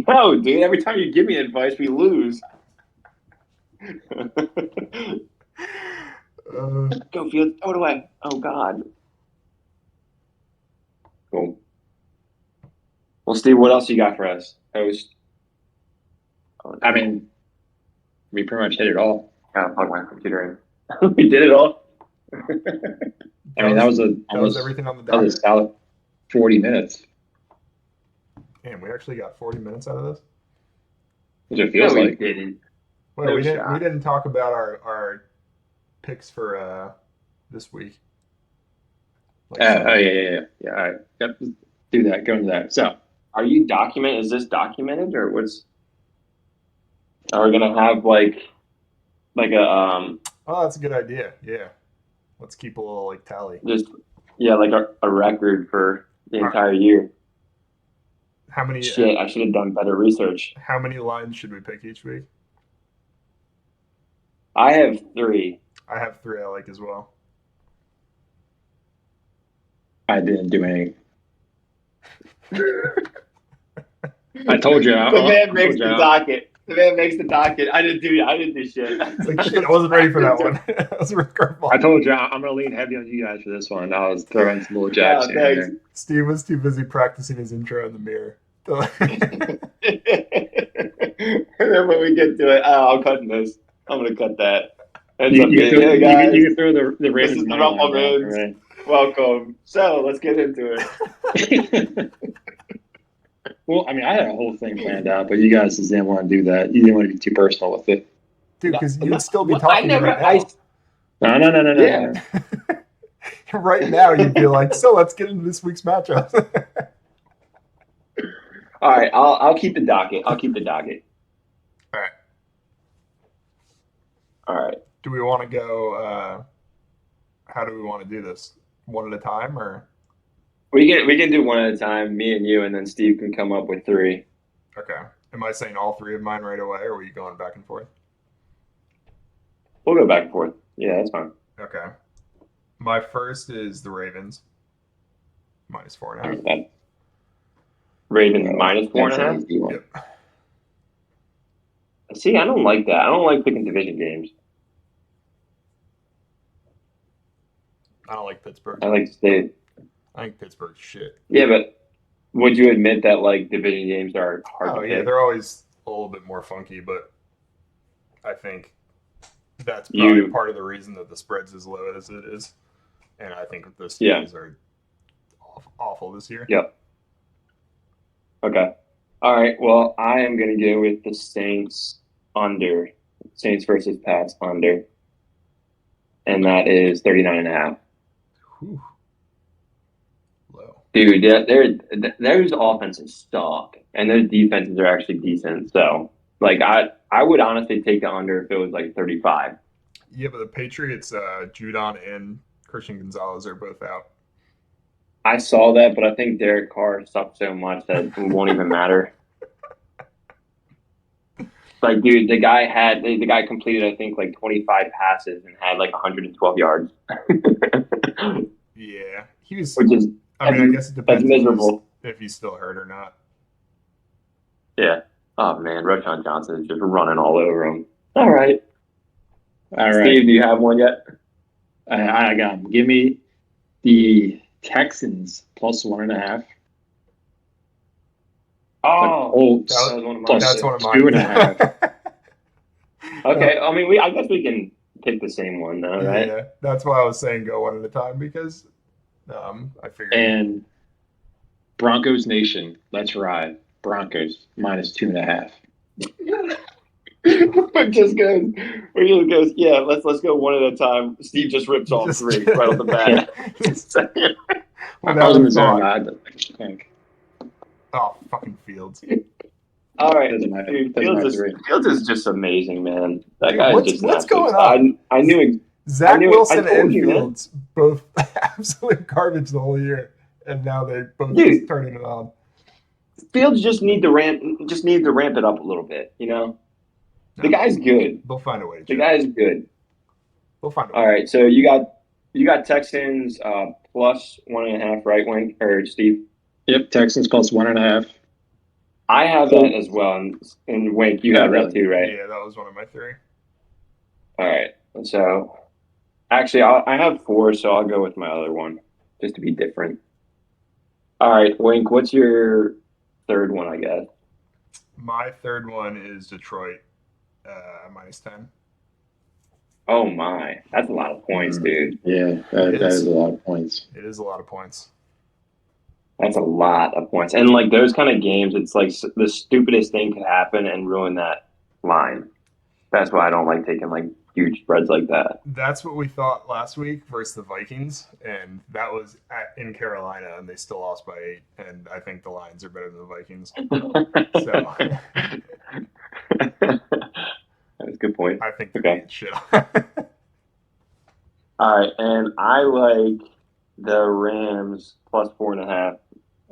Speaker 2: No, dude. Every time you give me advice, we lose. Go Field. Throw it away. Oh God. Cool. Well, Steve, what else you got for us, host?
Speaker 1: I mean, we pretty much hit it all.
Speaker 2: Gotta plug my computer in. We did it all.
Speaker 1: I mean, that was
Speaker 3: everything on the
Speaker 1: that was
Speaker 3: docket.
Speaker 1: a solid 40 minutes.
Speaker 3: Damn, we actually got 40 minutes out of this.
Speaker 1: Which it feels
Speaker 2: we
Speaker 1: like.
Speaker 2: didn't.
Speaker 3: Wait,
Speaker 2: No
Speaker 3: we
Speaker 2: shot.
Speaker 3: didn't talk about our picks for this week.
Speaker 1: Yeah. All right. Yep. Do that. Go into that. So,
Speaker 2: are you documented? Is this documented or what's? Are we gonna have like a
Speaker 3: Oh, that's a good idea. Yeah, let's keep a little like tally.
Speaker 2: just like a record for the entire year.
Speaker 3: How many?
Speaker 2: Shit, I should have done better research.
Speaker 3: How many lines should we pick each week?
Speaker 2: I have 3.
Speaker 3: I have 3 I like as well.
Speaker 1: I didn't do anything. I told you.
Speaker 2: The man makes the docket. The man makes the docket. I didn't do shit.
Speaker 3: It's like shit. I wasn't ready for that one. That was a curveball.
Speaker 1: I told you I'm gonna lean heavy on you guys for this one. I was throwing some little jabs here and there.
Speaker 3: Steve was too busy practicing his intro in the mirror.
Speaker 2: And then when we get to it, I'm cutting this. I'm gonna cut that.
Speaker 1: You can throw the Ravens.
Speaker 2: This is the Rumplemen. Right? Welcome. So let's get into it.
Speaker 1: Well, I mean, I had a whole thing planned out, but you guys just didn't want to do that. You didn't want to be too personal with it.
Speaker 3: Dude, because you'd still be talking right
Speaker 1: now. No.
Speaker 2: Yeah.
Speaker 3: Right now, you'd be like, so let's get into this week's matchup.
Speaker 2: All right, I'll keep the docket. All
Speaker 3: right.
Speaker 2: All right.
Speaker 3: Do we want to go? How do we want to do this? One at a time, or?
Speaker 2: We can do one at a time. Me and you, and then Steve can come up with 3.
Speaker 3: Okay. Am I saying all 3 of mine right away, or are we going back and forth?
Speaker 2: We'll go back and forth. Yeah, that's fine.
Speaker 3: Okay. My first is the Ravens. -4.5.
Speaker 2: Ravens -4.5.
Speaker 3: Yep.
Speaker 2: See, I don't like that. I don't like picking division games.
Speaker 3: I don't like Pittsburgh.
Speaker 2: I like to stay.
Speaker 3: I think Pittsburgh's shit.
Speaker 2: Yeah, but would you admit that like division games are hard to pick?
Speaker 3: Yeah, they're always a little bit more funky, but I think that's probably part of the reason that the spread's as low as it is. And I think the Steelers are awful this year.
Speaker 2: Yep. Okay. All right. Well, I am going to go with the Saints under. Saints versus Pats under. And that is 39.5.
Speaker 3: Whew. Low.
Speaker 2: Dude, their offenses suck, and their defenses are actually decent. So, like, I would honestly take the under if it was like 35.
Speaker 3: Yeah, but the Patriots, Judon and Christian Gonzalez are both out.
Speaker 2: I saw that, but I think Derek Carr sucked so much that it won't even matter. Like, dude, the guy completed, I think, like 25 passes and had like 112 yards.
Speaker 3: Yeah, he was.
Speaker 2: Which is,
Speaker 3: I mean, I guess it depends
Speaker 2: miserable.
Speaker 3: if he's still hurt or not.
Speaker 2: Yeah. Oh man, Roshan Johnson is just running all over him. All right. Steve, do you have one yet?
Speaker 1: I got him. Give me the Texans plus 1.5.
Speaker 2: Oh,
Speaker 3: that's
Speaker 2: one of mine.
Speaker 3: That's one of mine.
Speaker 1: 2.5.
Speaker 2: Okay, I mean, I guess we can pick the same one though, right?
Speaker 3: Yeah, that's why I was saying go one at a time because I figured.
Speaker 1: And Broncos Nation, let's ride. Broncos minus 2.5.
Speaker 2: We're just goes. Yeah, let's go one at a time. Steve just rips off three right off the bat.
Speaker 1: I was in the zone. I think.
Speaker 3: Oh, fucking Fields.
Speaker 2: All right, dude, Fields is just amazing, man. That guy is just
Speaker 3: what's going on?
Speaker 2: I knew
Speaker 3: Zach Wilson and
Speaker 2: you,
Speaker 3: Fields both absolute garbage the whole year, and now they both just turning it on.
Speaker 2: Fields just needs to ramp it up a little bit, you know. The guy's good.
Speaker 3: They'll find a way.
Speaker 2: The guy's good.
Speaker 3: They'll find a way.
Speaker 2: All right, so you got Texans plus 1.5, right, Wink or Steve?
Speaker 1: Yep, Texans plus 1.5.
Speaker 2: I have that as well, and Wink, you have that too, right?
Speaker 3: Yeah, that was one of my three.
Speaker 2: All right, so actually, I have 4, so I'll go with my other one just to be different. All right, Wink, what's your third one? I guess
Speaker 3: my third one is Detroit minus 10.
Speaker 2: Oh my, that's a lot of points, dude.
Speaker 1: Yeah, that is a lot of points.
Speaker 3: It is a lot of points.
Speaker 2: That's a lot of points. And like those kind of games, it's like the stupidest thing could happen and ruin that line. That's why I don't like taking like huge spreads like that.
Speaker 3: That's what we thought last week versus the Vikings, and that was in Carolina, and they still lost by 8. And I think the Lions are better than the Vikings.
Speaker 2: That's a good point.
Speaker 3: I think they're getting shit on.
Speaker 2: All right, and I like the Rams plus 4.5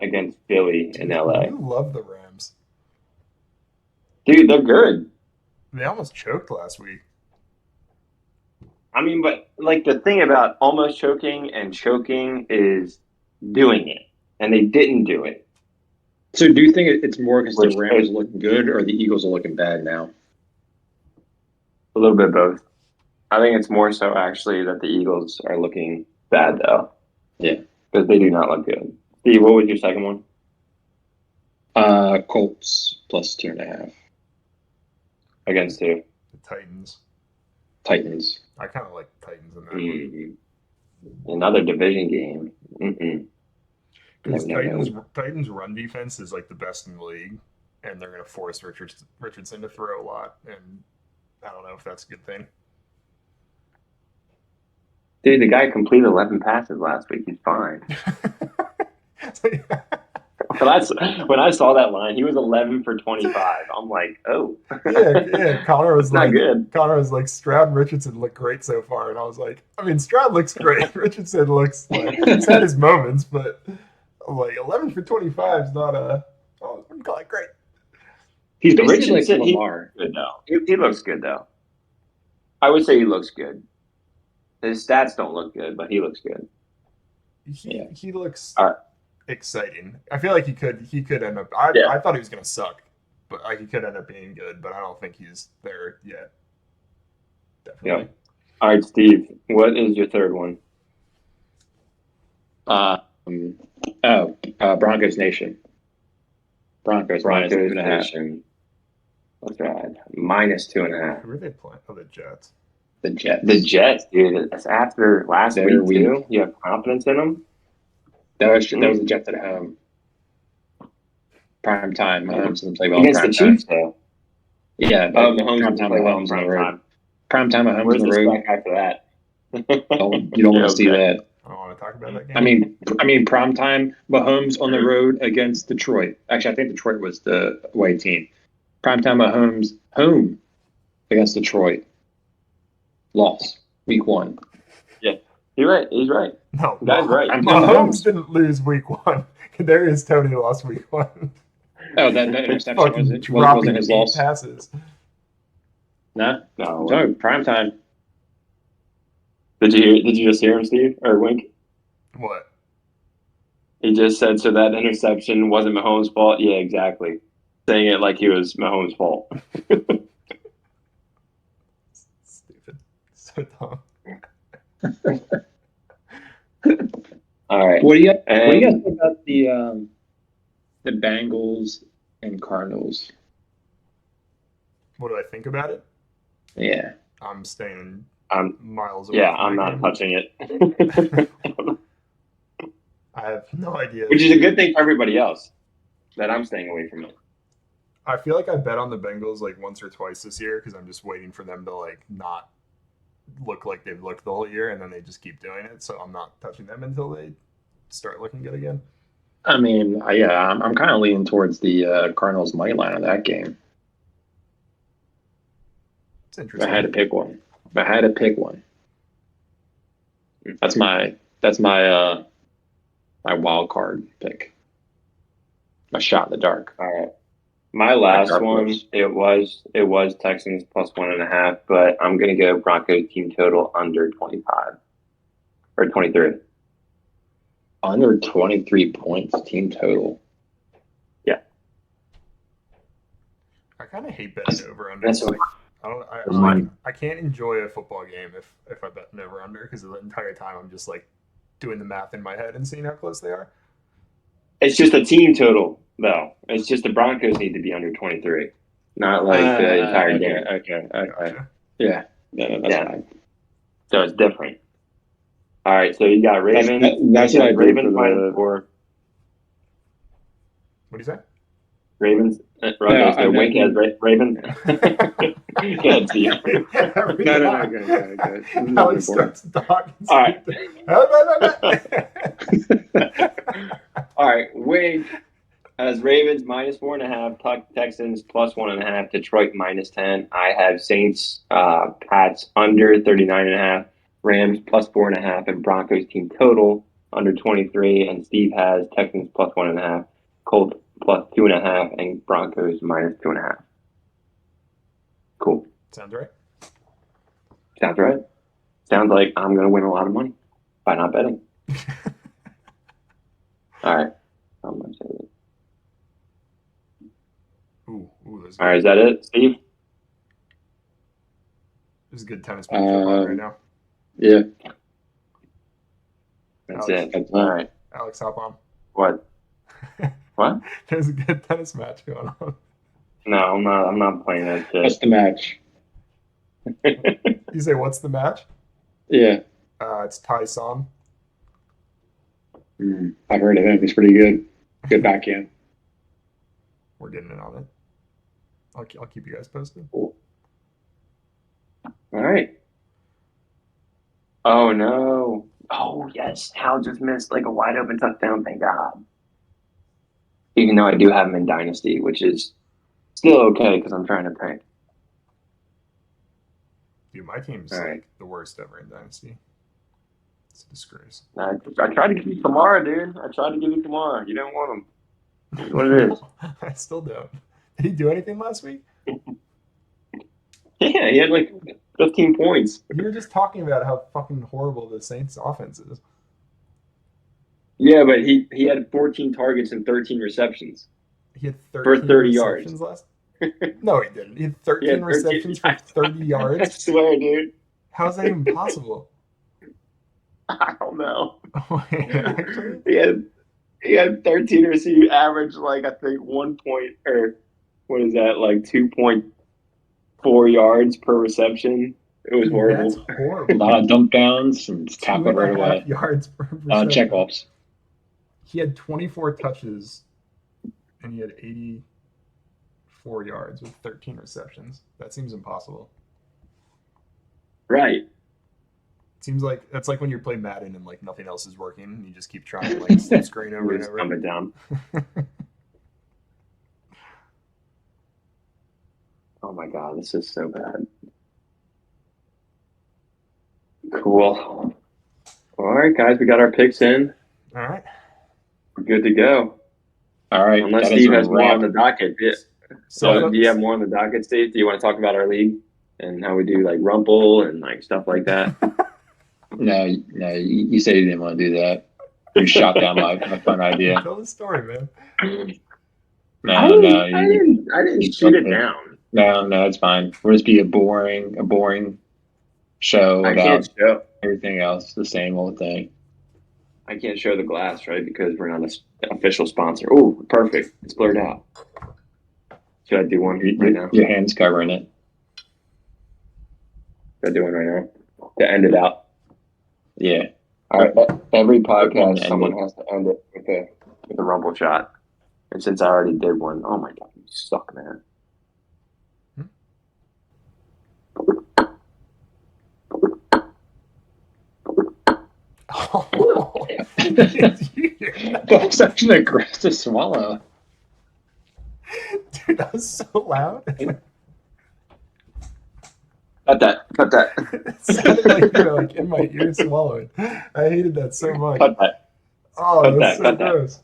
Speaker 2: against Philly in LA.
Speaker 3: You love the Rams.
Speaker 2: Dude, they're good.
Speaker 3: They almost choked last week.
Speaker 2: I mean, but like the thing about almost choking and choking is doing it, and they didn't do it.
Speaker 1: So do you think it's more because the Rams are looking good or the Eagles are looking bad now?
Speaker 2: A little bit of both. I think it's more so actually that the Eagles are looking bad though.
Speaker 1: Yeah.
Speaker 2: Because they do not look good. Steve, what was your second one?
Speaker 1: Colts plus 2.5.
Speaker 2: Against who?
Speaker 3: The
Speaker 1: Titans.
Speaker 3: I kind of like Titans in that.
Speaker 2: Mm-hmm. Another division game.
Speaker 3: Because Titans' run defense is like the best in the league, and they're going to force Richardson to throw a lot, and I don't know if that's a good thing.
Speaker 2: Dude, the guy completed 11 passes last week. He's fine. When I saw that line, he was 11 for 25. I'm like, oh.
Speaker 3: Yeah. Connor was
Speaker 2: not good.
Speaker 3: Connor was like, Stroud and Richardson look great so far, and I was like, I mean, Stroud looks great. Richardson looks like he's had his moments, but I'm like 11 for 25 is not I wouldn't call it great.
Speaker 1: He's basically like Lamar.
Speaker 2: He looks good though. I would say he looks good. His stats don't look good, but he looks good.
Speaker 3: He looks exciting. I feel like he could end up. I thought he was going to suck, but he could end up being good. But I don't think he's there yet. Definitely.
Speaker 2: Yep. All right, Steve. What is your third one?
Speaker 1: Broncos Nation. Broncos minus 2.5.
Speaker 2: That's right. Minus 2.5.
Speaker 3: Who are they playing? Oh, the Jets.
Speaker 1: The
Speaker 2: Jets, dude. That's after last week too. You have confidence in them.
Speaker 1: That was the Jets at home. Prime time. Mahomes doesn't play well
Speaker 2: against the Chiefs, though.
Speaker 1: Yeah,
Speaker 2: Mahomes
Speaker 1: prime time. Mahomes on the road. Prime time. Mahomes
Speaker 2: Where's
Speaker 1: on the road.
Speaker 2: Where's the after that?
Speaker 1: You don't want to see that.
Speaker 3: I don't want to talk about that game.
Speaker 1: I mean, prime time. Mahomes on the road against Detroit. Actually, I think Detroit was the away team. Prime time. Mahomes home against Detroit. Loss week 1.
Speaker 2: Yeah, you're right. He's right.
Speaker 3: No,
Speaker 2: guy's right.
Speaker 3: Mahomes didn't lose week 1. Kadarius Toney lost week 1.
Speaker 1: Oh, that interception wasn't his loss.
Speaker 3: Passes.
Speaker 1: No,
Speaker 2: No.
Speaker 1: no, prime time.
Speaker 2: Did you just hear him, Steve or Wink?
Speaker 3: What?
Speaker 2: He just said so that interception wasn't Mahomes' fault. Yeah, exactly. Saying it like he was Mahomes' fault.
Speaker 3: Stupid. So dumb.
Speaker 2: All right.
Speaker 1: What do you guys think about the Bengals and Cardinals?
Speaker 3: What do I think about it?
Speaker 1: Yeah.
Speaker 3: I'm staying
Speaker 2: I'm
Speaker 3: miles away.
Speaker 2: Yeah,
Speaker 3: from
Speaker 2: I'm
Speaker 3: that
Speaker 2: not
Speaker 3: game.
Speaker 2: touching it.
Speaker 3: I have no idea.
Speaker 2: Which is a good thing for everybody else that I'm staying away from it.
Speaker 3: I feel like I bet on the Bengals like once or twice this year because I'm just waiting for them to like not look like they've looked the whole year, and then they just keep doing it. So I'm not touching them until they start looking good again.
Speaker 1: I mean, yeah, I'm kind of leaning towards the Cardinals money line on that game.
Speaker 3: It's
Speaker 1: If I
Speaker 3: interesting.
Speaker 1: had to pick one. That's my my wild card pick. My shot in the dark.
Speaker 2: All right. My last
Speaker 1: Dark
Speaker 2: one,
Speaker 1: horse.
Speaker 2: it was Texans plus 1.5, but I'm gonna go Broncos team total under 25 or 23.
Speaker 1: Under 23 points team total.
Speaker 3: I kind of hate betting over under.
Speaker 2: That's
Speaker 3: Like, I can't enjoy a football game if I bet an over under because the entire time I'm just like doing the math in my head and seeing how close they are.
Speaker 2: It's just a team total, though. It's just the Broncos need to be under 23, not like the entire game.
Speaker 1: Okay.
Speaker 3: Gotcha.
Speaker 1: Yeah. No, that's fine.
Speaker 2: So it's different. All right, so you got Ravens.
Speaker 1: That's what I did
Speaker 2: Ravens
Speaker 1: for the-
Speaker 2: minus 4.
Speaker 3: What do you say?
Speaker 2: Ravens. Wink has Ravens. Good, Steve.
Speaker 3: Every
Speaker 1: No,
Speaker 3: time.
Speaker 1: good.
Speaker 3: Alex starts talking.
Speaker 2: All right.
Speaker 3: right.
Speaker 2: All right, Wink has Ravens minus 4.5, Texans plus 1.5, Detroit minus 10. I have Saints, Pats under 39.5, Rams plus 4.5, and Broncos team total under 23. And Steve has Texans plus 1.5, Colts plus 2.5, and Broncos minus 2.5. Cool.
Speaker 3: Sounds right.
Speaker 2: Sounds right. Sounds like I'm going to win a lot of money by not betting. All right. I'm going to say that.
Speaker 3: Ooh, that's good.
Speaker 2: All right, is that it, Steve?
Speaker 3: There's a good tennis match on right now.
Speaker 1: Yeah.
Speaker 2: That's
Speaker 3: Alex.
Speaker 2: it. All right.
Speaker 3: Alex, hop on.
Speaker 2: What? What?
Speaker 3: There's a good tennis match going on.
Speaker 2: No, I'm not playing that shit.
Speaker 1: That's the match.
Speaker 3: You say, what's the match?
Speaker 1: Yeah.
Speaker 3: It's Tyson.
Speaker 1: I've heard of him. He's pretty good. Good backhand.
Speaker 3: We're getting in on it. I'll keep you guys posted.
Speaker 2: All right. Oh, no. Oh, yes. Hal just missed like a wide open touchdown. Thank God. Even though I do have him in Dynasty, which is still okay because I'm trying to tank.
Speaker 3: Dude, my team's
Speaker 2: All right.
Speaker 3: like the worst ever in Dynasty. It's a disgrace.
Speaker 2: I tried to give you Kamara, dude. I tried to give you Kamara. You didn't want him. That's what it is.
Speaker 3: I still don't. Did he do anything last week?
Speaker 2: Yeah, he had like 15 points.
Speaker 3: You were just talking about how fucking horrible the Saints offense is.
Speaker 2: Yeah, but he had 14 targets and 13 receptions.
Speaker 3: He had 13
Speaker 2: For 30
Speaker 3: receptions last. No, he didn't. He had 13 receptions for 30 yards.
Speaker 2: I swear, dude.
Speaker 3: How's that even possible?
Speaker 2: I don't know.
Speaker 3: Actually,
Speaker 2: He had 13 receiving average, like I think 1 point or what is that, like 2.4 yards per reception. It was horrible.
Speaker 3: That's horrible.
Speaker 1: A lot of dump downs and tackle right
Speaker 3: 2.5
Speaker 1: away.
Speaker 3: yards per reception.
Speaker 1: Check offs.
Speaker 3: He had 24 touches and he had 84 yards with 13 receptions. That seems impossible.
Speaker 2: Right.
Speaker 3: It seems like that's like when you play Madden and like nothing else is working and you just keep trying like slip screen over and
Speaker 2: Just
Speaker 3: over.
Speaker 2: dumb it down. Oh my God, this is so bad. Cool. All right, guys, we got our picks in.
Speaker 3: All right.
Speaker 2: We're good to go.
Speaker 1: All right.
Speaker 2: Unless
Speaker 1: that is
Speaker 2: Steve
Speaker 1: a
Speaker 2: has more
Speaker 1: wrap.
Speaker 2: on the docket. Yeah.
Speaker 3: So
Speaker 2: Do you have more on the docket, Steve? Do you want to talk about our league? and how we do like Rumple and like stuff like that.
Speaker 1: No, you said you didn't want to do that. You shot down my fun idea.
Speaker 3: Tell the story, man.
Speaker 2: I didn't shoot it down.
Speaker 1: No, it's fine. We'll just be a boring show
Speaker 2: I
Speaker 1: about
Speaker 2: can't show.
Speaker 1: everything else, the same old thing.
Speaker 2: I can't show the glass, right? Because we're not an official sponsor. Oh, perfect. It's blurred out. Should I do one right now?
Speaker 1: Your hand's covering it.
Speaker 2: Should I do one right now? To end it out.
Speaker 1: Yeah.
Speaker 2: All right. Every podcast, someone has to end it with a rumble shot. And since I already did one, oh my god, you suck, man.
Speaker 3: Oh,
Speaker 1: That was such an aggressive swallow.
Speaker 3: dude, that was so loud.
Speaker 2: Cut that.
Speaker 3: It sounded like you were like in my ear swallowing. I hated that so much.
Speaker 2: Cut that.
Speaker 3: Oh,
Speaker 2: Cut
Speaker 3: that's
Speaker 2: that,
Speaker 3: so
Speaker 2: cut that.
Speaker 3: gross.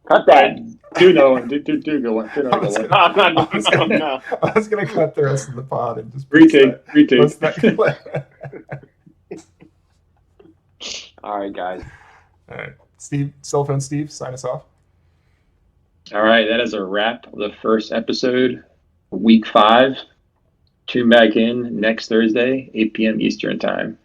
Speaker 2: Cut that.
Speaker 1: Do go on. Do go on.
Speaker 3: I was
Speaker 2: No, I'm not doing
Speaker 3: gonna-
Speaker 2: it now.
Speaker 3: I was gonna cut the rest of the pod and just
Speaker 1: Retake.
Speaker 3: post that clip.
Speaker 2: All right, guys.
Speaker 3: All right, Steve, cell phone Steve, sign us off.
Speaker 1: All right, that is a wrap of the first episode, week 5. Tune back in next Thursday, 8 p.m. Eastern time.